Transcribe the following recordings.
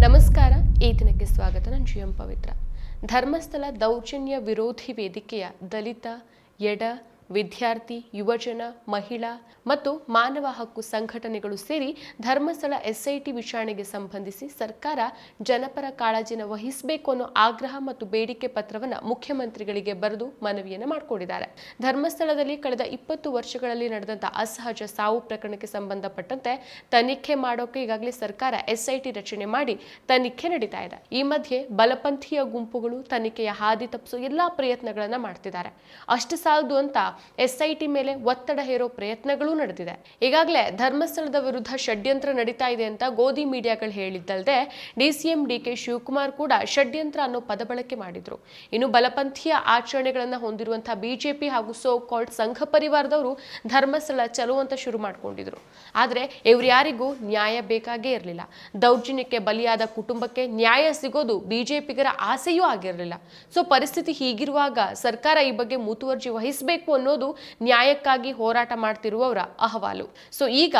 ನಮಸ್ಕಾರ. ಈ ದಿನಕ್ಕೆ ಸ್ವಾಗತ. ನಾನು GM ಪವಿತ್ರ. ಧರ್ಮಸ್ಥಳ ದೌರ್ಜನ್ಯ ವಿರೋಧಿ ವೇದಿಕೆಯ ದಲಿತ, ಎಡ, ವಿದ್ಯಾರ್ಥಿ, ಯುವಜನ, ಮಹಿಳಾ ಮತ್ತು ಮಾನವ ಹಕ್ಕು ಸಂಘಟನೆಗಳು ಸೇರಿ ಧರ್ಮಸ್ಥಳ SIT ವಿಚಾರಣೆಗೆ ಸಂಬಂಧಿಸಿ ಸರ್ಕಾರ ಜನಪರ ಕಾಳಜಿನ ವಹಿಸಬೇಕು ಅನ್ನೋ ಆಗ್ರಹ ಮತ್ತು ಬೇಡಿಕೆ ಪತ್ರವನ್ನು ಮುಖ್ಯಮಂತ್ರಿಗಳಿಗೆ ಬರೆದು ಮನವಿಯನ್ನು ಮಾಡಿಕೊಂಡಿದ್ದಾರೆ. ಧರ್ಮಸ್ಥಳದಲ್ಲಿ ಕಳೆದ 20 ವರ್ಷಗಳಲ್ಲಿ ನಡೆದಂತಹ ಅಸಹಜ ಸಾವು ಪ್ರಕರಣಕ್ಕೆ ಸಂಬಂಧಪಟ್ಟಂತೆ ತನಿಖೆ ಮಾಡೋಕೆ ಈಗಾಗಲೇ ಸರ್ಕಾರ SIT ರಚನೆ ಮಾಡಿ ತನಿಖೆ ನಡೀತಾ ಇದೆ. ಈ ಮಧ್ಯೆ ಬಲಪಂಥೀಯ ಗುಂಪುಗಳು ತನಿಖೆಯ ಹಾದಿ ತಪ್ಪಿಸೋ ಎಲ್ಲಾ ಪ್ರಯತ್ನಗಳನ್ನ ಮಾಡ್ತಿದ್ದಾರೆ. ಅಷ್ಟು ಸಾಲದು ಅಂತ SIT ಮೇಲೆ ಒತ್ತಡ ಹೇರೋ ಪ್ರಯತ್ನಗಳು ನಡೆದಿದೆ. ಈಗಾಗಲೇ ಧರ್ಮಸ್ಥಳದ ವಿರುದ್ಧ ಷಡ್ಯಂತ್ರ ನಡೀತಾ ಇದೆ ಅಂತ ಗೋಧಿ ಮೀಡಿಯಾಗಳು ಹೇಳಿದ್ದಲ್ಲದೆ DCM DK ಶಿವಕುಮಾರ್ ಕೂಡ ಷಡ್ಯಂತ್ರ ಅನ್ನೋ ಪದ ಬಳಕೆ ಮಾಡಿದ್ರು. ಇನ್ನು ಬಲಪಂಥೀಯ ಆಚರಣೆಗಳನ್ನ ಹೊಂದಿರುವಂತಹ BJP ಹಾಗೂ ಸೋ ಕಾಲ್ಡ್ ಸಂಘ ಪರಿವಾರದವರು ಧರ್ಮಸ್ಥಳ ಚಲೋ ಅಂತ ಶುರು ಮಾಡ್ಕೊಂಡಿದ್ರು. ಆದ್ರೆ ಇವ್ರ್ಯಾರಿಗೂ ನ್ಯಾಯ ಬೇಕಾಗೇ ಇರಲಿಲ್ಲ. ದೌರ್ಜನ್ಯಕ್ಕೆ ಬಲಿಯಾದ ಕುಟುಂಬಕ್ಕೆ ನ್ಯಾಯ ಸಿಗೋದು BJPಗರ ಆಸೆಯೂ ಆಗಿರಲಿಲ್ಲ. ಸೊ ಪರಿಸ್ಥಿತಿ ಹೀಗಿರುವಾಗ ಸರ್ಕಾರ ಈ ಬಗ್ಗೆ ಮುತುವರ್ಜಿ ವಹಿಸಬೇಕು ಅನ್ನೋದು ನ್ಯಾಯಕ್ಕಾಗಿ ಹೋರಾಟ ಮಾಡ್ತಿರುವವರ ಅಹವಾಲು. ಸೊ ಈಗ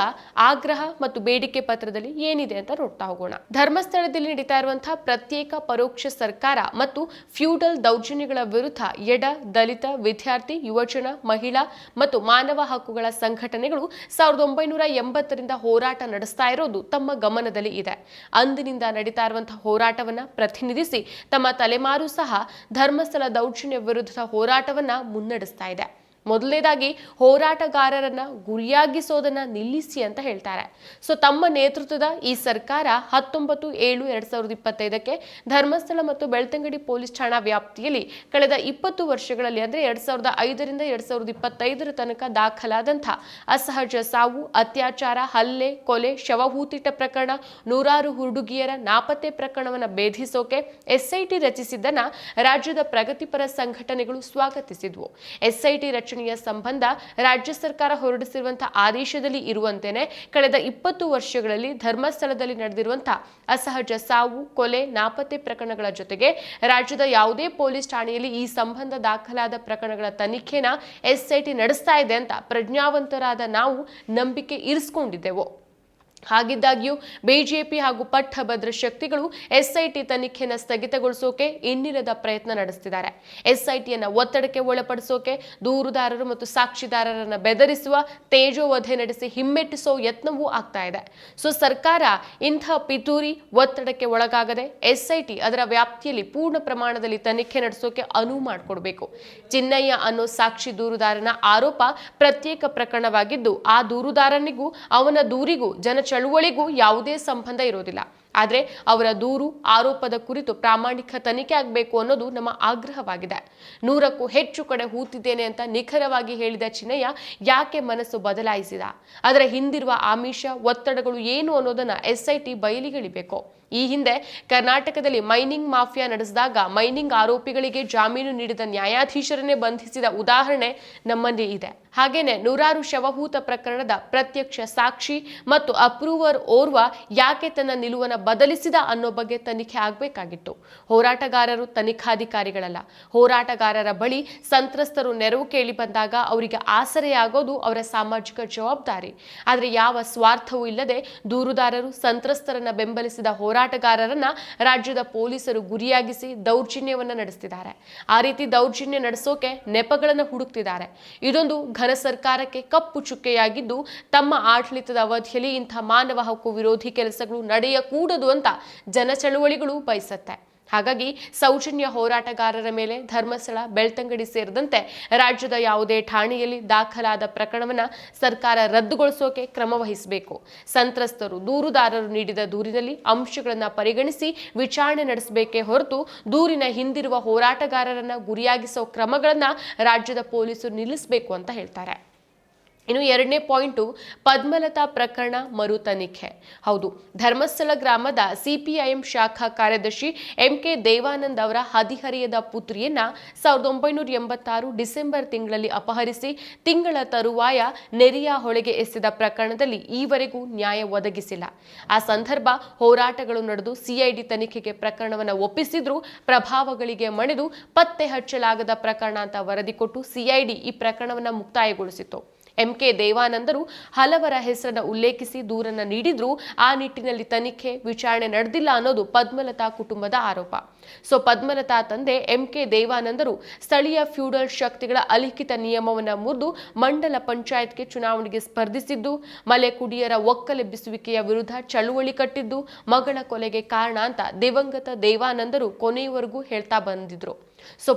ಆಗ್ರಹ ಮತ್ತು ಬೇಡಿಕೆ ಪತ್ರದಲ್ಲಿ ಏನಿದೆ ಅಂತ ನೋಡ್ತಾ ಹೋಗೋಣ. ಧರ್ಮಸ್ಥಳದಲ್ಲಿ ನಡೀತಾ ಇರುವಂತಹ ಪ್ರತ್ಯೇಕ ಪರೋಕ್ಷ ಸರ್ಕಾರ ಮತ್ತು ಫ್ಯೂಡಲ್ ದೌರ್ಜನ್ಯಗಳ ವಿರುದ್ಧ ಎಡ, ದಲಿತ, ವಿದ್ಯಾರ್ಥಿ, ಯುವಜನ, ಮಹಿಳಾ ಮತ್ತು ಮಾನವ ಹಕ್ಕುಗಳ ಸಂಘಟನೆಗಳು 1980ರಿಂದ ಹೋರಾಟ ನಡೆಸ್ತಾ ಇರೋದು ತಮ್ಮ ಗಮನದಲ್ಲಿ ಇದೆ. ಅಂದಿನಿಂದ ನಡೀತಾ ಇರುವಂತಹ ಹೋರಾಟವನ್ನ ಪ್ರತಿನಿಧಿಸಿ ತಮ್ಮ ತಲೆಮಾರು ಸಹ ಧರ್ಮಸ್ಥಳ ದೌರ್ಜನ್ಯ ವಿರುದ್ಧದ ಹೋರಾಟವನ್ನ ಮುನ್ನಡೆಸ್ತಾ ಇದೆ. ಮೊದಲನೇದಾಗಿ ಹೋರಾಟಗಾರರನ್ನ ಗುರಿಯಾಗಿಸೋದನ್ನ ನಿಲ್ಲಿಸಿ ಅಂತ ಹೇಳ್ತಾರೆ. ಸೊ ತಮ್ಮ ನೇತೃತ್ವದ ಈ ಸರ್ಕಾರ 19/7/2025ಕ್ಕೆ ಧರ್ಮಸ್ಥಳ ಮತ್ತು ಬೆಳ್ತಂಗಡಿ ಪೊಲೀಸ್ ಠಾಣಾ ವ್ಯಾಪ್ತಿಯಲ್ಲಿ ಕಳೆದ 20 ವರ್ಷಗಳಲ್ಲಿ ಅಂದ್ರೆ 2005ರಿಂದ 2025 ತನಕ ದಾಖಲಾದಂತಹ ಅಸಹಜ ಸಾವು, ಅತ್ಯಾಚಾರ, ಹಲ್ಲೆ, ಕೊಲೆ, ಶವಹೂತಿಟ ಪ್ರಕರಣ, ನೂರಾರು ಹುಡುಗಿಯರ ನಾಪತ್ತೆ ಪ್ರಕರಣವನ್ನು ಭೇದಿಸೋಕೆ SIT ರಚಿಸಿದ್ದನ್ನ ರಾಜ್ಯದ ಪ್ರಗತಿಪರ ಸಂಘಟನೆಗಳು ಸ್ವಾಗತಿಸಿದ್ವು. SIT ರಚನೆಯ ಸಂಬಂಧ ರಾಜ್ಯ ಸರ್ಕಾರ ಹೊರಡಿಸಿರುವಂತಹ ಆದೇಶದಲ್ಲಿ ಇರುವಂತೆಯೇ ಕಳೆದ 20 ವರ್ಷಗಳಲ್ಲಿ ಧರ್ಮಸ್ಥಳದಲ್ಲಿ ನಡೆದಿರುವಂತಹ ಅಸಹಜ ಸಾವು, ಕೊಲೆ, ನಾಪತ್ತೆ ಪ್ರಕರಣಗಳ ಜೊತೆಗೆ ರಾಜ್ಯದ ಯಾವುದೇ ಪೊಲೀಸ್ ಠಾಣೆಯಲ್ಲಿ ಈ ಸಂಬಂಧ ದಾಖಲಾದ ಪ್ರಕರಣಗಳ ತನಿಖೆನ SIT ನಡೆಸ್ತಾ ಇದೆ ಅಂತ ಪ್ರಜ್ಞಾವಂತರಾದ ನಾವು ನಂಬಿಕೆ ಇರಿಸಿಕೊಂಡಿದ್ದೆವು. ಹಾಗಿದ್ದಾಗ್ಯೂ BJP ಹಾಗೂ ಪಟ್ಟಭದ್ರ ಶಕ್ತಿಗಳು SIT ತನಿಖೆಯನ್ನು ಸ್ಥಗಿತಗೊಳಿಸೋಕೆ ಇನ್ನಿಲ್ಲದ ಪ್ರಯತ್ನ ನಡೆಸ್ತಿದ್ದಾರೆ. SITಯನ್ನ ಒತ್ತಡಕ್ಕೆ ಒಳಪಡಿಸೋಕೆ ದೂರುದಾರರು ಮತ್ತು ಸಾಕ್ಷಿದಾರರನ್ನ ಬೆದರಿಸುವ, ತೇಜೋವಧೆ ನಡೆಸಿ ಹಿಮ್ಮೆಟ್ಟಿಸೋ ಯತ್ನವೂ ಆಗ್ತಾ ಇದೆ. ಸೊ ಸರ್ಕಾರ ಇಂಥ ಪಿತೂರಿ ಒತ್ತಡಕ್ಕೆ ಒಳಗಾಗದೆ SIT ಅದರ ವ್ಯಾಪ್ತಿಯಲ್ಲಿ ಪೂರ್ಣ ಪ್ರಮಾಣದಲ್ಲಿ ತನಿಖೆ ನಡೆಸೋಕೆ ಅನುವು ಮಾಡಿಕೊಡ್ಬೇಕು. ಚಿನ್ನಯ್ಯ ಅನ್ನೋ ಸಾಕ್ಷಿ ದೂರುದಾರನ ಆರೋಪ ಪ್ರತ್ಯೇಕ ಪ್ರಕರಣವಾಗಿದ್ದು ಆ ದೂರುದಾರನಿಗೂ ಅವನ ದೂರಿಗೂ ಚಳುವಳಿಗೂ ಯಾವುದೇ ಸಂಬಂಧ ಇರೋದಿಲ್ಲ. ಆದರೆ ಅವರ ದೂರು, ಆರೋಪದ ಕುರಿತು ಪ್ರಾಮಾಣಿಕ ತನಿಖೆ ಆಗಬೇಕು ಅನ್ನೋದು ನಮ್ಮ ಆಗ್ರಹವಾಗಿದೆ. 100ಕ್ಕೂ ಹೆಚ್ಚು ಕಡೆ ಹೂತಿದ್ದೇನೆ ಅಂತ ನಿಖರವಾಗಿ ಹೇಳಿದ ಚಿನ್ನಯ್ಯ ಯಾಕೆ ಮನಸ್ಸು ಬದಲಾಯಿಸಿದ? ಅದರ ಹಿಂದಿರುವ ಆಮಿಷ, ಒತ್ತಡಗಳು ಏನು ಅನ್ನೋದನ್ನ SIT ಬಯಲಿಗೆಳಿಬೇಕು. ಈ ಹಿಂದೆ ಕರ್ನಾಟಕದಲ್ಲಿ ಮೈನಿಂಗ್ ಮಾಫಿಯಾ ನಡೆಸಿದಾಗ ಮೈನಿಂಗ್ ಆರೋಪಿಗಳಿಗೆ ಜಾಮೀನು ನೀಡಿದ ನ್ಯಾಯಾಧೀಶರನ್ನೇ ಬಂಧಿಸಿದ ಉದಾಹರಣೆ ನಮ್ಮಲ್ಲಿ ಇದೆ. ಹಾಗೇನೆ ನೂರಾರು ಶವಹೂತ ಪ್ರಕರಣದ ಪ್ರತ್ಯಕ್ಷ ಸಾಕ್ಷಿ ಮತ್ತು ಅಪ್ರೂವರ್ ಓರ್ವ ಯಾಕೆ ತನ್ನ ನಿಲುವನ್ನು ಬದಲಿಸಿದ ಅನ್ನೋ ಬಗ್ಗೆ ತನಿಖೆ ಆಗಬೇಕಾಗಿತ್ತು. ಹೋರಾಟಗಾರರು ತನಿಖಾಧಿಕಾರಿಗಳಲ್ಲ. ಹೋರಾಟಗಾರರ ಬಳಿ ಸಂತ್ರಸ್ತರು ನೆರವು ಕೇಳಿ ಬಂದಾಗ ಅವರಿಗೆ ಆಸರೆಯಾಗೋದು ಅವರ ಸಾಮಾಜಿಕ ಜವಾಬ್ದಾರಿ. ಆದರೆ ಯಾವ ಸ್ವಾರ್ಥವೂ ಇಲ್ಲದೆ ದೂರುದಾರರು, ಸಂತ್ರಸ್ತರನ್ನ ಬೆಂಬಲಿಸಿದ ಹೋರಾಟಗಾರರನ್ನ ರಾಜ್ಯದ ಪೊಲೀಸರು ಗುರಿಯಾಗಿಸಿ ದೌರ್ಜನ್ಯವನ್ನ ನಡೆಸ್ತಿದ್ದಾರೆ. ಆ ರೀತಿ ದೌರ್ಜನ್ಯ ನಡೆಸೋಕೆ ನೆಪಗಳನ್ನು ಹುಡುಕ್ತಿದ್ದಾರೆ. ಇದೊಂದು ಘನ ಸರ್ಕಾರಕ್ಕೆ ಕಪ್ಪು ಚುಕ್ಕೆಯಾಗಿದ್ದು ತಮ್ಮ ಆಡಳಿತದ ಅವಧಿಯಲ್ಲಿ ಇಂಥ ಮಾನವ ಹಕ್ಕು ವಿರೋಧಿ ಕೆಲಸಗಳು ನಡೆಯಕೂಡದು ಅಂತ ಜನಚಳುವಳಿಗಳು ಬಯಸುತ್ತೆ. ಹಾಗಾಗಿ ಸೌಜನ್ಯ ಹೋರಾಟಗಾರರ ಮೇಲೆ ಧರ್ಮಸ್ಥಳ, ಬೆಳ್ತಂಗಡಿ ಸೇರಿದಂತೆ ರಾಜ್ಯದ ಯಾವುದೇ ಠಾಣೆಯಲ್ಲಿ ದಾಖಲಾದ ಪ್ರಕರಣವನ್ನ ಸರ್ಕಾರ ರದ್ದುಗೊಳಿಸೋಕೆ ಕ್ರಮ ವಹಿಸಬೇಕು. ಸಂತ್ರಸ್ತರು, ದೂರುದಾರರು ನೀಡಿದ ದೂರಿನಲ್ಲಿ ಅಂಶಗಳನ್ನ ಪರಿಗಣಿಸಿ ವಿಚಾರಣೆ ನಡೆಸಬೇಕೇ ಹೊರತು ದೂರಿನ ಹಿಂದಿರುವ ಹೋರಾಟಗಾರರನ್ನ ಗುರಿಯಾಗಿಸೋ ಕ್ರಮಗಳನ್ನ ರಾಜ್ಯದ ಪೊಲೀಸರು ನಿಲ್ಲಿಸಬೇಕು ಅಂತ ಹೇಳ್ತಾರೆ. ಇನ್ನು 2ನೇ ಪಾಯಿಂಟು, ಪದ್ಮಲತಾ ಪ್ರಕರಣ ಮರು ತನಿಖೆ. ಹೌದು, ಧರ್ಮಸ್ಥಳ ಗ್ರಾಮದ CPIM ಶಾಖಾ ಕಾರ್ಯದರ್ಶಿ MK ದೇವಾನಂದ್ ಅವರ ಹದಿಹರೆಯದ ಪುತ್ರಿಯನ್ನ 1986 ಡಿಸೆಂಬರ್ ತಿಂಗಳಲ್ಲಿ ಅಪಹರಿಸಿ ತಿಂಗಳ ತರುವಾಯ ನೆರಿಯ ಹೊಳೆಗೆ ಎಸೆದ ಪ್ರಕರಣದಲ್ಲಿ ಈವರೆಗೂ ನ್ಯಾಯ ಒದಗಿಸಿಲ್ಲ. ಆ ಸಂದರ್ಭ ಹೋರಾಟಗಳು ನಡೆದು CID ತನಿಖೆಗೆ ಪ್ರಕರಣವನ್ನು ಒಪ್ಪಿಸಿದ್ರು. ಪ್ರಭಾವಗಳಿಗೆ ಮಣಿದು ಪತ್ತೆ ಹಚ್ಚಲಾಗದ ಪ್ರಕರಣ ಅಂತ ವರದಿ ಕೊಟ್ಟು CID ಈ ಪ್ರಕರಣವನ್ನು ಮುಕ್ತಾಯಗೊಳಿಸಿತು. ಎಂಕೆ ದೇವಾನಂದರು ಹಲವರ ಹೆಸರನ್ನು ಉಲ್ಲೇಖಿಸಿ ದೂರನ್ನ ನೀಡಿದ್ರೂ ಆ ನಿಟ್ಟಿನಲ್ಲಿ ತನಿಖೆ ವಿಚಾರಣೆ ನಡೆದಿಲ್ಲ ಅನ್ನೋದು ಪದ್ಮಲತಾ ಕುಟುಂಬದ ಆರೋಪ. ಪದ್ಮಲತಾ ತಂದೆ ಎಂಕೆ ದೇವಾನಂದರು ಸ್ಥಳೀಯ ಫ್ಯೂಡಲ್ ಶಕ್ತಿಗಳ ಅಲಿಖಿತ ನಿಯಮವನ್ನು ಮುರಿದು ಮಂಡಲ ಪಂಚಾಯತ್ಗೆ ಚುನಾವಣೆಗೆ ಸ್ಪರ್ಧಿಸಿದ್ದು, ಮಲೆ ಕುಡಿಯರ ಒಕ್ಕಲೆಬ್ಬಿಸುವಿಕೆಯ ವಿರುದ್ಧ ಚಳುವಳಿ ಕಟ್ಟಿದ್ದು ಮಗಳ ಕೊಲೆಗೆ ಕಾರಣ ಅಂತ ದಿವಂಗತ ದೇವಾನಂದರು ಕೊನೆಯವರೆಗೂ ಹೇಳ್ತಾ ಬಂದಿದ್ರು.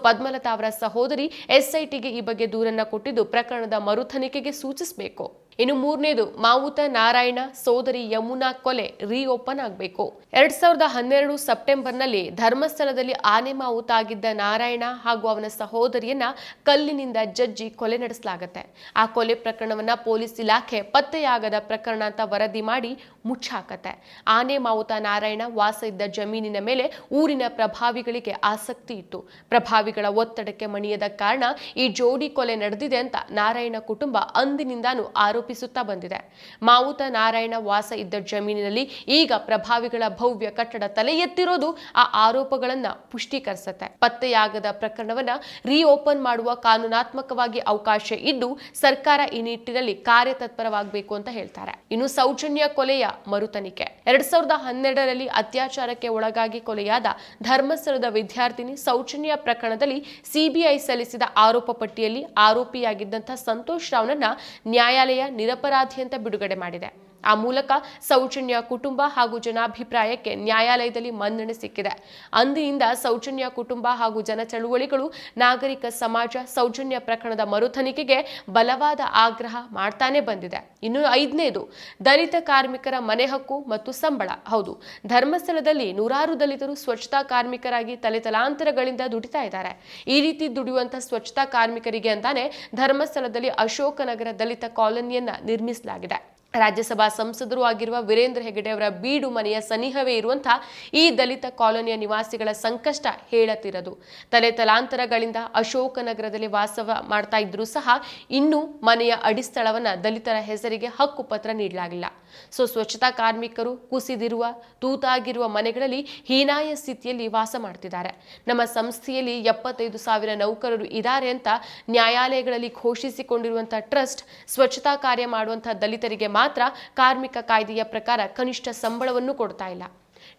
ಪದ್ಮಲತಾ ಅವರ ಸಹೋದರಿ ಎಸ್ಐಟಿಗೆ ಈ ಬಗ್ಗೆ ದೂರನ್ನ ಕೊಟ್ಟಿದ್ದು ಪ್ರಕರಣದ ಮರು ತನಿಖೆಗೆ ಸೂಚಿಸಬೇಕು. ಇನ್ನು ಮೂರನೇದು, ಮಾವುತ ನಾರಾಯಣ ಸೋದರಿ ಯಮುನಾ ಕೊಲೆ ರೀಓಪನ್ ಆಗಬೇಕು. 2012 ಸೆಪ್ಟೆಂಬರ್ನಲ್ಲಿ ಧರ್ಮಸ್ಥಳದಲ್ಲಿ ಆನೆ ಮಾವುತ ಆಗಿದ್ದ ನಾರಾಯಣ ಹಾಗೂ ಅವನ ಸಹೋದರಿಯನ್ನ ಕಲ್ಲಿನಿಂದ ಜಜ್ಜಿ ಕೊಲೆ ನಡೆಸಲಾಗುತ್ತೆ. ಆ ಕೊಲೆ ಪ್ರಕರಣವನ್ನ ಪೊಲೀಸ್ ಇಲಾಖೆ ಪತ್ತೆಯಾಗದ ಪ್ರಕರಣ ಅಂತ ವರದಿ ಮಾಡಿ ಮುಚ್ಚಾಕತ್ತೆ. ಆನೆ ಮಾವುತ ನಾರಾಯಣ ವಾಸ ಇದ್ದ ಜಮೀನಿನ ಮೇಲೆ ಊರಿನ ಪ್ರಭಾವಿಗಳಿಗೆ ಆಸಕ್ತಿ ಇತ್ತು. ಪ್ರಭಾವಿಗಳ ಒತ್ತಡಕ್ಕೆ ಮಣಿಯದ ಕಾರಣ ಈ ಜೋಡಿ ಕೊಲೆ ನಡೆದಿದೆ ಅಂತ ನಾರಾಯಣ ಕುಟುಂಬ ಅಂದಿನಿಂದಾನು ಆರೋಪಿಸುತ್ತಾ ಬಂದಿದೆ. ಮಾವುತ ನಾರಾಯಣ ವಾಸ ಇದ್ದ ಜಮೀನಿನಲ್ಲಿ ಈಗ ಪ್ರಭಾವಿಗಳ ಭವ್ಯ ಕಟ್ಟಡ ತಲೆ ಎತ್ತಿರೋದು ಆ ಆರೋಪಗಳನ್ನ ಪುಷ್ಟೀಕರಿಸುತ್ತೆ. ಪತ್ತೆಯಾಗದ ಪ್ರಕರಣವನ್ನ ರೀಓಪನ್ ಮಾಡುವ ಕಾನೂನಾತ್ಮಕವಾಗಿ ಅವಕಾಶ ಇದ್ದು ಸರ್ಕಾರ ಈ ನಿಟ್ಟಿನಲ್ಲಿ ಕಾರ್ಯತತ್ಪರವಾಗಬೇಕು ಅಂತ ಹೇಳ್ತಾರೆ. ಇನ್ನು ಸೌಜನ್ಯ ಕೊಲೆಯ ಮರು ತನಿಖೆ. 2012ರಲ್ಲಿ ಅತ್ಯಾಚಾರಕ್ಕೆ ಒಳಗಾಗಿ ಕೊಲೆಯಾದ ಧರ್ಮಸ್ಥಳದ ವಿದ್ಯಾರ್ಥಿನಿ ಸೌಜನ್ಯ ಪ್ರಕರಣದಲ್ಲಿ ಸಿಬಿಐ ಸಲ್ಲಿಸಿದ ಆರೋಪ ಪಟ್ಟಿಯಲ್ಲಿ ಆರೋಪಿಯಾಗಿದ್ದಂಥ ಸಂತೋಷ್ ರಾವ್ನನ್ನ ನ್ಯಾಯಾಲಯ ನಿರಪರಾಧಿ ಅಂತ ಬಿಡುಗಡೆ ಮಾಡಿದೆ. ಆ ಮೂಲಕ ಸೌಜನ್ಯ ಕುಟುಂಬ ಹಾಗೂ ಜನಾಭಿಪ್ರಾಯಕ್ಕೆ ನ್ಯಾಯಾಲಯದಲ್ಲಿ ಮನ್ನಣೆ ಸಿಕ್ಕಿದೆ. ಅಂದಿನಿಂದ ಸೌಜನ್ಯ ಕುಟುಂಬ ಹಾಗೂ ಜನ ಚಳುವಳಿಗಳು, ನಾಗರಿಕ ಸಮಾಜ ಸೌಜನ್ಯ ಪ್ರಕರಣದ ಮರು ತನಿಖೆಗೆ ಬಲವಾದ ಆಗ್ರಹ ಮಾಡ್ತಾನೆ ಬಂದಿದೆ. ಇನ್ನು 5ನೇದು, ದಲಿತ ಕಾರ್ಮಿಕರ ಮನೆ ಹಕ್ಕು ಮತ್ತು ಸಂಬಳ. ಹೌದು, ಧರ್ಮಸ್ಥಳದಲ್ಲಿ ನೂರಾರು ದಲಿತರು ಸ್ವಚ್ಛತಾ ಕಾರ್ಮಿಕರಾಗಿ ತಲೆತಲಾಂತರಗಳಿಂದ ದುಡಿತಾ ಇದ್ದಾರೆ. ಈ ರೀತಿ ದುಡಿಯುವಂತಹ ಸ್ವಚ್ಛತಾ ಕಾರ್ಮಿಕರಿಗೆ ಅಂತಾನೆ ಧರ್ಮಸ್ಥಳದಲ್ಲಿ ಅಶೋಕನಗರ ದಲಿತ ಕಾಲೋನಿಯನ್ನ ನಿರ್ಮಿಸಲಾಗಿದೆ. ರಾಜ್ಯಸಭಾ ಸಂಸದರು ಆಗಿರುವ ವೀರೇಂದ್ರ ಹೆಗಡೆ ಅವರ ಬೀಡು ಮನೆಯ ಸನಿಹವೇ ಇರುವಂತಹ ಈ ದಲಿತ ಕಾಲೋನಿಯ ನಿವಾಸಿಗಳ ಸಂಕಷ್ಟ ಹೇಳತಿರದು. ತಲೆತಲಾಂತರಗಳಿಂದ ಅಶೋಕನಗರದಲ್ಲಿ ವಾಸ ಮಾಡ್ತಾ ಇದ್ರೂ ಸಹ ಇನ್ನೂ ಮನೆಯ ಅಡಿಸ್ಥಳವನ್ನ ದಲಿತರ ಹೆಸರಿಗೆ ಹಕ್ಕು ಪತ್ರ ನೀಡಲಾಗಿಲ್ಲ. ಸ್ವಚ್ಛತಾ ಕಾರ್ಮಿಕರು ಕುಸಿದಿರುವ ತೂತಾಗಿರುವ ಮನೆಗಳಲ್ಲಿ ಹೀನಾಯ ಸ್ಥಿತಿಯಲ್ಲಿ ವಾಸ ಮಾಡ್ತಿದ್ದಾರೆ. ನಮ್ಮ ಸಂಸ್ಥೆಯಲ್ಲಿ 75,000 ನೌಕರರು ಇದ್ದಾರೆ ಅಂತ ನ್ಯಾಯಾಲಯಗಳಲ್ಲಿ ಘೋಷಿಸಿಕೊಂಡಿರುವಂತಹ ಟ್ರಸ್ಟ್ ಸ್ವಚ್ಛತಾ ಕಾರ್ಯ ಮಾಡುವಂತಹ ದಲಿತರಿಗೆ ಮಾತ್ರ ಕಾರ್ಮಿಕ ಕಾಯ್ದೆಯ ಪ್ರಕಾರ ಕನಿಷ್ಠ ಸಂಬಳವನ್ನು ಕೊಡ್ತಾ ಇಲ್ಲ.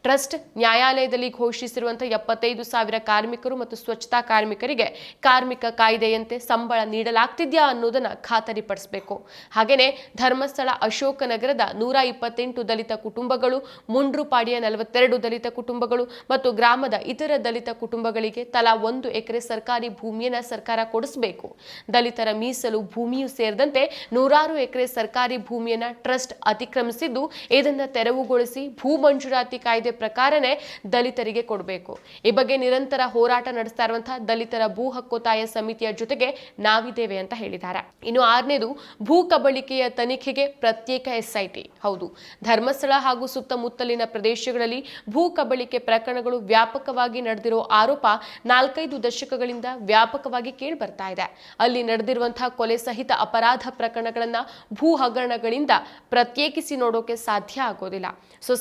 ಟ್ರಸ್ಟ್ ನ್ಯಾಯಾಲಯದಲ್ಲಿ ಘೋಷಿಸಿರುವಂತಹ 75,000 ಕಾರ್ಮಿಕರು ಮತ್ತು ಸ್ವಚ್ಛತಾ ಕಾರ್ಮಿಕರಿಗೆ ಕಾರ್ಮಿಕ ಕಾಯ್ದೆಯಂತೆ ಸಂಬಳ ನೀಡಲಾಗ್ತಿದ್ಯಾ ಅನ್ನೋದನ್ನ ಖಾತರಿಪಡಿಸಬೇಕು. ಹಾಗೆಯೇ ಧರ್ಮಸ್ಥಳ ಅಶೋಕನಗರದ 128 ದಲಿತ ಕುಟುಂಬಗಳು, ಮುಂಡ್ರುಪಾಡಿಯ 42 ದಲಿತ ಕುಟುಂಬಗಳು ಮತ್ತು ಗ್ರಾಮದ ಇತರ ದಲಿತ ಕುಟುಂಬಗಳಿಗೆ ತಲಾ 1 ಎಕರೆ ಸರ್ಕಾರಿ ಭೂಮಿಯನ್ನ ಸರ್ಕಾರ ಕೊಡಿಸಬೇಕು. ದಲಿತರ ಮೀಸಲು ಭೂಮಿಯೂ ಸೇರಿದಂತೆ ನೂರಾರು ಎಕರೆ ಸರ್ಕಾರಿ ಭೂಮಿಯನ್ನ ಟ್ರಸ್ಟ್ ಅತಿಕ್ರಮಿಸಿದ್ದು, ಇದನ್ನ ತೆರವುಗೊಳಿಸಿ ಭೂ ಮಂಜೂರಾತಿ ಕಾಯ್ದೆ ಪ್ರಕಾರನೇ ದಲಿತರಿಗೆ ಕೊಡಬೇಕು. ಈ ಬಗ್ಗೆ ನಿರಂತರ ಹೋರಾಟ ನಡೆಸ್ತಾ ಇರುವಂತಹ ದಲಿತರ ಭೂ ಹಕ್ಕೊತ್ತಾಯ ಸಮಿತಿಯ ಜೊತೆಗೆ ನಾವಿದ್ದೇವೆ ಅಂತ ಹೇಳಿದ್ದಾರೆ. ಇನ್ನು 6ನೇದು, ಭೂ ಕಬಳಿಕೆಯ ತನಿಖೆಗೆ ಪ್ರತ್ಯೇಕ ಎಸ್ಐಟಿ. ಹೌದು, ಧರ್ಮಸ್ಥಳ ಹಾಗೂ ಸುತ್ತಮುತ್ತಲಿನ ಪ್ರದೇಶಗಳಲ್ಲಿ ಭೂ ಕಬಳಿಕೆ ಪ್ರಕರಣಗಳು ವ್ಯಾಪಕವಾಗಿ ನಡೆದಿರೋ ಆರೋಪ 4-5 ದಶಕಗಳಿಂದ ವ್ಯಾಪಕವಾಗಿ ಕೇಳಿ ಬರ್ತಾ ಇದೆ. ಅಲ್ಲಿ ನಡೆದಿರುವಂತಹ ಕೊಲೆ ಸಹಿತ ಅಪರಾಧ ಪ್ರಕರಣಗಳನ್ನ ಭೂ ಹಗರಣಗಳಿಂದ ಪ್ರತ್ಯೇಕಿಸಿ ನೋಡೋಕೆ ಸಾಧ್ಯ ಆಗೋದಿಲ್ಲ.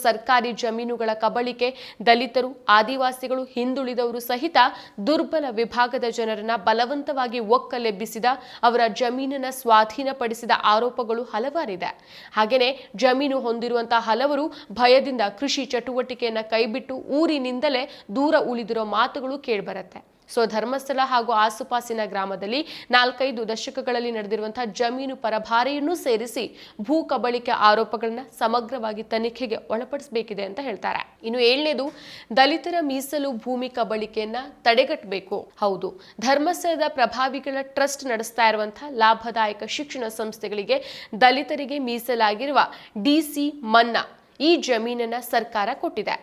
ಸರ್ಕಾರಿ ಜಮೀನುಗಳ ಕಬಳಿಕೆ, ದಲಿತರು, ಆದಿವಾಸಿಗಳು, ಹಿಂದುಳಿದವರು ಸಹಿತ ದುರ್ಬಲ ವಿಭಾಗದ ಜನರನ್ನ ಬಲವಂತವಾಗಿ ಒಕ್ಕಲೆಬ್ಬಿಸಿದ, ಅವರ ಜಮೀನನ್ನ ಸ್ವಾಧೀನಪಡಿಸಿದ ಆರೋಪಗಳು ಹಲವಾರಿದೆ. ಹಾಗೆಯೇ ಜಮೀನು ಹೊಂದಿರುವಂತಹ ಹಲವರು ಭಯದಿಂದ ಕೃಷಿ ಚಟುವಟಿಕೆಯನ್ನ ಕೈಬಿಟ್ಟು ಊರಿನಿಂದಲೇ ದೂರ ಉಳಿದಿರೋ ಮಾತುಗಳು ಕೇಳಿಬರುತ್ತೆ. ಧರ್ಮಸ್ಥಳ ಹಾಗೂ ಆಸುಪಾಸಿನ ಗ್ರಾಮದಲ್ಲಿ 4-5 ದಶಕಗಳಲ್ಲಿ ನಡೆದಿರುವಂತಹ ಜಮೀನು ಪರಭಾರೆಯನ್ನು ಸೇರಿಸಿ ಭೂ ಕಬಳಿಕೆ ಆರೋಪಗಳನ್ನ ಸಮಗ್ರವಾಗಿ ತನಿಖೆಗೆ ಒಳಪಡಿಸಬೇಕಿದೆ ಅಂತ ಹೇಳ್ತಾರೆ. ಇನ್ನು 7ನೇದು, ದಲಿತರ ಮೀಸಲು ಭೂಮಿ ಕಬಳಿಕೆಯನ್ನ ತಡೆಗಟ್ಟಬೇಕು. ಹೌದು, ಧರ್ಮಸ್ಥಳದ ಪ್ರಭಾವಿಗಳ ಟ್ರಸ್ಟ್ ನಡೆಸ್ತಾ ಇರುವಂತಹ ಲಾಭದಾಯಕ ಶಿಕ್ಷಣ ಸಂಸ್ಥೆಗಳಿಗೆ ದಲಿತರಿಗೆ ಮೀಸಲಾಗಿರುವ ಡಿಸಿ ಮನ್ನಾ ಈ ಜಮೀನನ್ನ ಸರ್ಕಾರ ಕೊಟ್ಟಿದೆ.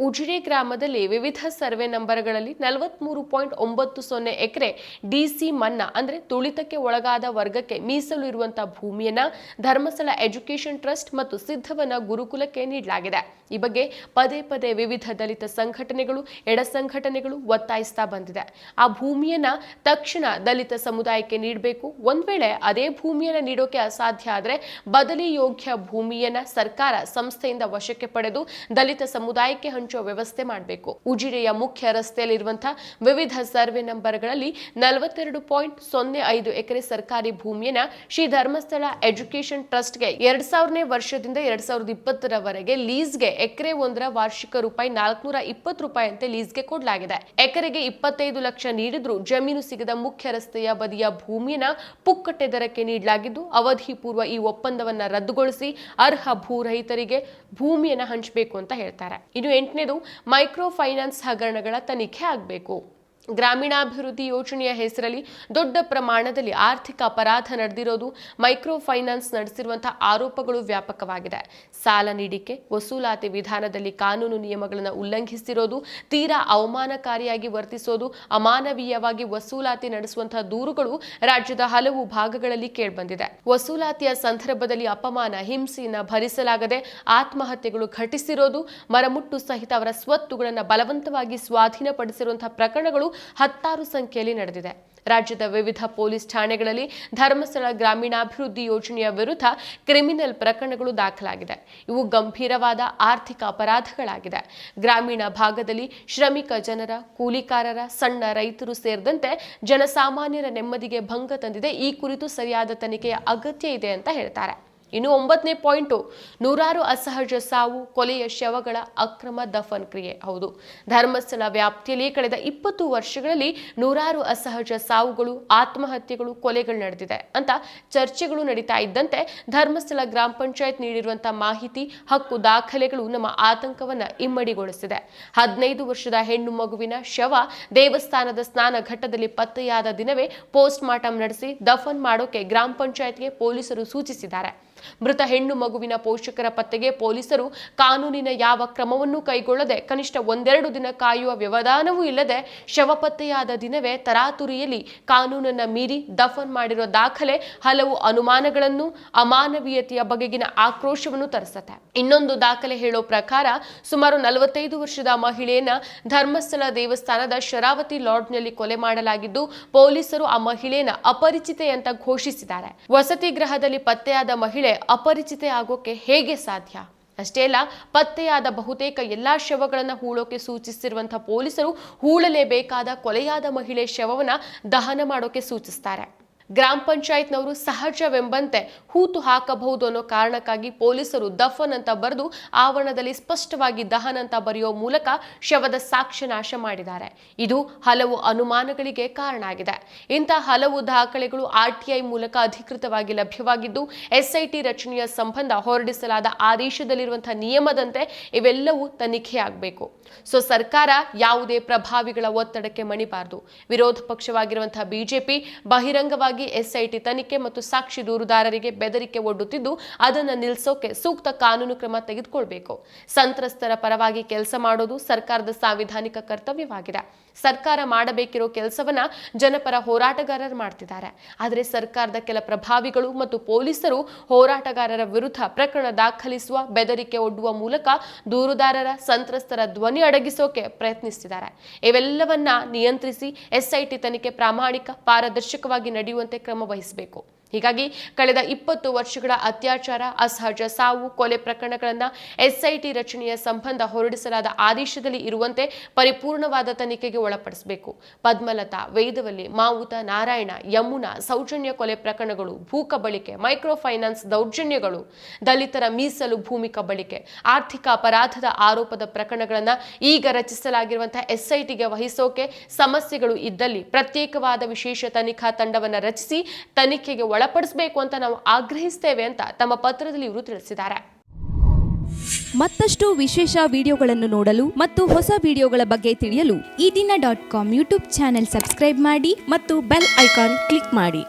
ಉಜಿರೆ ಗ್ರಾಮದಲ್ಲಿ ವಿವಿಧ ಸರ್ವೆ ನಂಬರ್ಗಳಲ್ಲಿ 43.90 ಎಕರೆ ಡಿಸಿ ಮನ್ನಾ ಅಂದ್ರೆ ತುಳಿತಕ್ಕೆ ಒಳಗಾದ ವರ್ಗಕ್ಕೆ ಮೀಸಲು ಇರುವಂತಹ ಭೂಮಿಯನ್ನ ಧರ್ಮಸ್ಥಳ ಎಜುಕೇಶನ್ ಟ್ರಸ್ಟ್ ಮತ್ತು ಸಿದ್ಧವನ ಗುರುಕುಲಕ್ಕೆ ನೀಡಲಾಗಿದೆ. ಈ ಬಗ್ಗೆ ಪದೇ ಪದೇ ವಿವಿಧ ದಲಿತ ಸಂಘಟನೆಗಳು, ಎಡ ಸಂಘಟನೆಗಳು ಒತ್ತಾಯಿಸ್ತಾ ಬಂದಿದೆ. ಆ ಭೂಮಿಯನ್ನ ತಕ್ಷಣ ದಲಿತ ಸಮುದಾಯಕ್ಕೆ ನೀಡಬೇಕು. ಒಂದ್ ವೇಳೆ ಅದೇ ಭೂಮಿಯನ್ನ ನೀಡೋಕೆ ಅಸಾಧ್ಯ ಆದ್ರೆ ಬದಲಿ ಯೋಗ್ಯ ಭೂಮಿಯನ್ನ ಸರ್ಕಾರ ಸಂಸ್ಥೆಯಿಂದ ಸಂಸ್ಥೆಯಿಂದ ವಶಕ್ಕೆ ಪಡೆದು ದಲಿತ ಸಮುದಾಯಕ್ಕೆ ಹಂಚುವ ವ್ಯವಸ್ಥೆ ಮಾಡಬೇಕು. ಉಜಿರೆಯ ಮುಖ್ಯ ರಸ್ತೆಯಲ್ಲಿರುವಂತಹ ವಿವಿಧ ಸರ್ವೆ ನಂಬರ್ಗಳಲ್ಲಿ 42.05 ಎಕರೆ ಸರ್ಕಾರಿ ಭೂಮಿಯನ್ನ ಶ್ರೀ ಧರ್ಮಸ್ಥಳ ಎಜುಕೇಷನ್ ಟ್ರಸ್ಟ್ಗೆ 2000ನೇ ವರ್ಷದಿಂದ 2020ರವರೆಗೆ ಲೀಸ್ಗೆ ಎಕರೆ ಒಂದರ ವಾರ್ಷಿಕ ರೂಪಾಯಿ 420 ರೂಪಾಯಿಯಂತೆ ಲೀಸ್ಗೆ ಕೊಡಲಾಗಿದೆ. ಎಕರೆಗೆ 25 ಲಕ್ಷ ನೀಡಿದ್ರೂ ಜಮೀನು ಸಿಗದ ಮುಖ್ಯ ರಸ್ತೆಯ ಬದಿಯ ಭೂಮಿಯನ್ನ ಪುಕ್ಕಟ್ಟೆ ದರಕ್ಕೆ ನೀಡಲಾಗಿದ್ದು, ಅವಧಿ ಪೂರ್ವ ಈ ಒಪ್ಪಂದವನ್ನ ರದ್ದುಗೊಳಿಸಿ ಅರ್ಹ ಭೂರಹಿತರಿಗೆ ಭೂಮಿಯನ್ನ ಹಂಚಬೇಕು ಅಂತ ಹೇಳ್ತಾರೆ. ಇನ್ನು 8ನೇದು ಮೈಕ್ರೋ ಫೈನಾನ್ಸ್ ಹಗರಣಗಳ ತನಿಖೆ ಆಗಬೇಕು. ಗ್ರಾಮೀಣಾಭಿವೃದ್ಧಿ ಯೋಜನೆಯ ಹೆಸರಲ್ಲಿ ದೊಡ್ಡ ಪ್ರಮಾಣದಲ್ಲಿ ಆರ್ಥಿಕ ಅಪರಾಧ ನಡೆದಿರೋದು, ಮೈಕ್ರೋ ಫೈನಾನ್ಸ್ ನಡೆಸಿರುವಂತಹ ಆರೋಪಗಳು ವ್ಯಾಪಕವಾಗಿದೆ. ಸಾಲ ನೀಡಿಕೆ ವಸೂಲಾತಿ ವಿಧಾನದಲ್ಲಿ ಕಾನೂನು ನಿಯಮಗಳನ್ನು ಉಲ್ಲಂಘಿಸಿರೋದು, ತೀರಾ ಅವಮಾನಕಾರಿಯಾಗಿ ವರ್ತಿಸೋದು, ಅಮಾನವೀಯವಾಗಿ ವಸೂಲಾತಿ ನಡೆಸುವಂತಹ ದೂರುಗಳು ರಾಜ್ಯದ ಹಲವು ಭಾಗಗಳಲ್ಲಿ ಕೇಳಿಬಂದಿದೆ. ವಸೂಲಾತಿಯ ಸಂದರ್ಭದಲ್ಲಿ ಅಪಮಾನ ಹಿಂಸೆಯನ್ನು ಭರಿಸಲಾಗದೆ ಆತ್ಮಹತ್ಯೆಗಳು ಘಟಿಸಿರೋದು, ಮರಮುಟ್ಟು ಸಹಿತ ಅವರ ಸ್ವತ್ತುಗಳನ್ನು ಬಲವಂತವಾಗಿ ಸ್ವಾಧೀನಪಡಿಸಿರುವಂತಹ ಪ್ರಕರಣಗಳು 10 ಸಂಖ್ಯೆಯಲ್ಲಿ ನಡೆದಿದೆ. ರಾಜ್ಯದ ವಿವಿಧ ಪೊಲೀಸ್ ಠಾಣೆಗಳಲ್ಲಿ ಧರ್ಮಸ್ಥಳ ಗ್ರಾಮೀಣಾಭಿವೃದ್ಧಿ ಯೋಜನೆಯ ವಿರುದ್ಧ ಕ್ರಿಮಿನಲ್ ಪ್ರಕರಣಗಳು ದಾಖಲಾಗಿದೆ. ಇವು ಗಂಭೀರವಾದ ಆರ್ಥಿಕ ಅಪರಾಧಗಳಾಗಿದೆ. ಗ್ರಾಮೀಣ ಭಾಗದಲ್ಲಿ ಶ್ರಮಿಕ ಜನರ, ಕೂಲಿಕಾರರ, ಸಣ್ಣ ರೈತರು ಸೇರಿದಂತೆ ಜನಸಾಮಾನ್ಯರ ನೆಮ್ಮದಿಗೆ ಭಂಗ ತಂದಿದೆ. ಈ ಕುರಿತು ಸರಿಯಾದ ತನಿಖೆಯ ಅಗತ್ಯ ಇದೆ ಅಂತ ಹೇಳ್ತಾರೆ. ಇನ್ನು 9ನೇ ಪಾಯಿಂಟು, ನೂರಾರು ಅಸಹಜ ಸಾವು, ಕೊಲೆಯ ಶವಗಳ ಅಕ್ರಮ ದಫನ್ ಕ್ರಿಯೆ. ಹೌದು, ಧರ್ಮಸ್ಥಳ ವ್ಯಾಪ್ತಿಯಲ್ಲಿ ಕಳೆದ 20 ವರ್ಷಗಳಲ್ಲಿ ನೂರಾರು ಅಸಹಜ ಸಾವುಗಳು, ಆತ್ಮಹತ್ಯೆಗಳು, ಕೊಲೆಗಳು ನಡೆದಿದೆ ಅಂತ ಚರ್ಚೆಗಳು ನಡೀತಾ ಇದ್ದಂತೆ ಧರ್ಮಸ್ಥಳ ಗ್ರಾಮ ಪಂಚಾಯತ್ ನೀಡಿರುವಂತಹ ಮಾಹಿತಿ, ಹಕ್ಕು ದಾಖಲೆಗಳು ನಮ್ಮ ಆತಂಕವನ್ನ ಇಮ್ಮಡಿಗೊಳಿಸಿದೆ. 15 ವರ್ಷದ ಹೆಣ್ಣು ಮಗುವಿನ ಶವ ದೇವಸ್ಥಾನದ ಸ್ನಾನ ಘಟ್ಟದಲ್ಲಿ ಪತ್ತೆಯಾದ ದಿನವೇ ಪೋಸ್ಟ್ ಮಾರ್ಟಂ ನಡೆಸಿ ದಫನ್ ಮಾಡೋಕೆ ಗ್ರಾಮ ಪಂಚಾಯತ್ಗೆ ಪೊಲೀಸರು ಸೂಚಿಸಿದ್ದಾರೆ. ಮೃತ ಹೆಣ್ಣು ಮಗುವಿನ ಪೋಷಕರ ಪತ್ತೆಗೆ ಪೊಲೀಸರು ಕಾನೂನಿನ ಯಾವ ಕ್ರಮವನ್ನೂ ಕೈಗೊಳ್ಳದೆ, ಕನಿಷ್ಠ 1-2 ದಿನ ಕಾಯುವ ವ್ಯವಧಾನವೂ ಇಲ್ಲದೆ ಶವ ಪತ್ತೆಯಾದ ದಿನವೇ ತರಾತುರಿಯಲ್ಲಿ ಕಾನೂನನ್ನ ಮೀರಿ ದಫನ್ ಮಾಡಿರೋ ದಾಖಲೆ ಹಲವು ಅನುಮಾನಗಳನ್ನು, ಅಮಾನವೀಯತೆಯ ಬಗೆಗಿನ ಆಕ್ರೋಶವನ್ನು ತರಿಸುತ್ತೆ. ಇನ್ನೊಂದು ದಾಖಲೆ ಹೇಳೋ ಪ್ರಕಾರ ಸುಮಾರು 45 ವರ್ಷದ ಮಹಿಳೆಯನ್ನ ಧರ್ಮಸ್ಥಳ ದೇವಸ್ಥಾನದ ಶರಾವತಿ ಲಾಡ್ಜ್ನಲ್ಲಿ ಕೊಲೆ ಮಾಡಲಾಗಿದ್ದು, ಪೊಲೀಸರು ಆ ಮಹಿಳೆಯನ್ನ ಅಪರಿಚಿತೆ ಅಂತ ಘೋಷಿಸಿದ್ದಾರೆ. ವಸತಿ ಗೃಹದಲ್ಲಿ ಪತ್ತೆಯಾದ ಮಹಿಳೆ ಅಪರಿಚಿತೆ ಆಗೋಕೆ ಹೇಗೆ ಸಾಧ್ಯ? ಅಷ್ಟೇ ಅಲ್ಲ, ಪತ್ತೆಯಾದ ಬಹುತೇಕ ಎಲ್ಲಾ ಶವಗಳನ್ನು ಹೂಳೋಕೆ ಸೂಚಿಸಿರುವಂತಹ ಪೊಲೀಸರು ಹೂಳಲೇಬೇಕಾದ ಕೊಲೆಯಾದ ಮಹಿಳೆ ಶವವನ್ನ ದಹನ ಮಾಡೋಕೆ ಸೂಚಿಸ್ತಾರೆ. ಗ್ರಾಮ ಪಂಚಾಯತ್ನವರು ಸಹಜವೆಂಬಂತೆ ಹೂತು ಹಾಕಬಹುದು ಅನ್ನೋ ಕಾರಣಕ್ಕಾಗಿ ಪೊಲೀಸರು ದಫನ್ ಅಂತ ಬರೆದು ಆವರಣದಲ್ಲಿ ಸ್ಪಷ್ಟವಾಗಿ ದಹನ್ ಅಂತ ಬರೆಯೋ ಮೂಲಕ ಶವದ ಸಾಕ್ಷ್ಯ ನಾಶ ಮಾಡಿದ್ದಾರೆ. ಇದು ಹಲವು ಅನುಮಾನಗಳಿಗೆ ಕಾರಣ ಆಗಿದೆ. ಇಂತಹ ಹಲವು ದಾಖಲೆಗಳು RTI ಮೂಲಕ ಅಧಿಕೃತವಾಗಿ ಲಭ್ಯವಾಗಿದ್ದು, SIT ರಚನೆಯ ಸಂಬಂಧ ಹೊರಡಿಸಲಾದ ಆದೇಶದಲ್ಲಿರುವಂತಹ ನಿಯಮದಂತೆ ಇವೆಲ್ಲವೂ ತನಿಖೆಯಾಗಬೇಕು. ಸರ್ಕಾರ ಯಾವುದೇ ಪ್ರಭಾವಿಗಳ ಒತ್ತಡಕ್ಕೆ ಮಣಿಬಾರದು. ವಿರೋಧ ಪಕ್ಷವಾಗಿರುವಂತಹ BJP ಬಹಿರಂಗವಾಗಿ SIT ತನಿಖೆ ಮತ್ತು ಸಾಕ್ಷಿ ದೂರುದಾರರಿಗೆ ಬೆದರಿಕೆ ಒಡ್ಡುತ್ತಿದ್ದು, ಅದನ್ನು ನಿಲ್ಲಿಸೋಕೆ ಸೂಕ್ತ ಕಾನೂನು ಕ್ರಮ ತೆಗೆದುಕೊಳ್ಬೇಕು. ಸಂತ್ರಸ್ತರ ಪರವಾಗಿ ಕೆಲಸ ಮಾಡೋದು ಸರ್ಕಾರದ ಸಾಂವಿಧಾನಿಕ ಕರ್ತವ್ಯವಾಗಿದೆ. ಸರ್ಕಾರ ಮಾಡಬೇಕಿರೋ ಕೆಲಸವನ್ನ ಜನಪರ ಹೋರಾಟಗಾರರು ಮಾಡ್ತಿದ್ದಾರೆ. ಆದರೆ ಸರ್ಕಾರದ ಕೆಲ ಪ್ರಭಾವಿಗಳು ಮತ್ತು ಪೊಲೀಸರು ಹೋರಾಟಗಾರರ ವಿರುದ್ಧ ಪ್ರಕರಣ ದಾಖಲಿಸುವ, ಬೆದರಿಕೆ ಒಡ್ಡುವ ಮೂಲಕ ದೂರುದಾರರ, ಸಂತ್ರಸ್ತರ ಧ್ವನಿ ಅಡಗಿಸೋಕೆ ಪ್ರಯತ್ನಿಸುತ್ತಿದ್ದಾರೆ. ಇವೆಲ್ಲವನ್ನ ನಿಯಂತ್ರಿಸಿ SIT ತನಿಖೆ ಪ್ರಾಮಾಣಿಕ, ಪಾರದರ್ಶಕವಾಗಿ ನಡೆಯುವಂತೆ ಕ್ರಮ ವಹಿಸಬೇಕು. ಹೀಗಾಗಿ ಕಳೆದ 20 ವರ್ಷಗಳ ಅತ್ಯಾಚಾರ, ಅಸಹಜ ಸಾವು, ಕೊಲೆ ಪ್ರಕರಣಗಳನ್ನು SIT ರಚನೆಯ ಸಂಬಂಧ ಹೊರಡಿಸಲಾದ ಆದೇಶದಲ್ಲಿ ಇರುವಂತೆ ಪರಿಪೂರ್ಣವಾದ ತನಿಖೆಗೆ ಒಳಪಡಿಸಬೇಕು. ಪದ್ಮಲತಾ, ವೇದವಲ್ಲಿ, ಮಾವುತ, ನಾರಾಯಣ, ಯಮುನಾ, ಸೌಜನ್ಯ ಕೊಲೆ ಪ್ರಕರಣಗಳು, ಭೂ ಕಬಳಿಕೆ, ಮೈಕ್ರೋ ಫೈನಾನ್ಸ್ ದೌರ್ಜನ್ಯಗಳು, ದಲಿತರ ಮೀಸಲು ಭೂಮಿ ಕಬಳಿಕೆ, ಆರ್ಥಿಕ ಅಪರಾಧದ ಆರೋಪದ ಪ್ರಕರಣಗಳನ್ನು ಈಗ ರಚಿಸಲಾಗಿರುವಂತಹ SITಗೆ ವಹಿಸೋಕೆ ಸಮಸ್ಯೆಗಳು ಇದ್ದಲ್ಲಿ ಪ್ರತ್ಯೇಕವಾದ ವಿಶೇಷ ತನಿಖಾ ತಂಡವನ್ನು ರಚಿಸಿ ತನಿಖೆಗೆ ಒಳಪಡಿಸಬೇಕು ಅಂತ ನಾವು ಆಗ್ರಹಿಸ್ತೇವೆ ಅಂತ ತಮ್ಮ ಪತ್ರದಲ್ಲಿ ಇವರು ತಿಳಿಸಿದ್ದಾರೆ. ಮತ್ತಷ್ಟು ವಿಶೇಷ ವಿಡಿಯೋಗಳನ್ನು ನೋಡಲು ಮತ್ತು ಹೊಸ ವಿಡಿಯೋಗಳ ಬಗ್ಗೆ ತಿಳಿಯಲು ಈ ದಿನ .com ಯೂಟ್ಯೂಬ್ ಚಾನೆಲ್ ಸಬ್ಸ್ಕ್ರೈಬ್ ಮಾಡಿ ಮತ್ತು ಬೆಲ್ ಐಕಾನ್ ಕ್ಲಿಕ್ ಮಾಡಿ.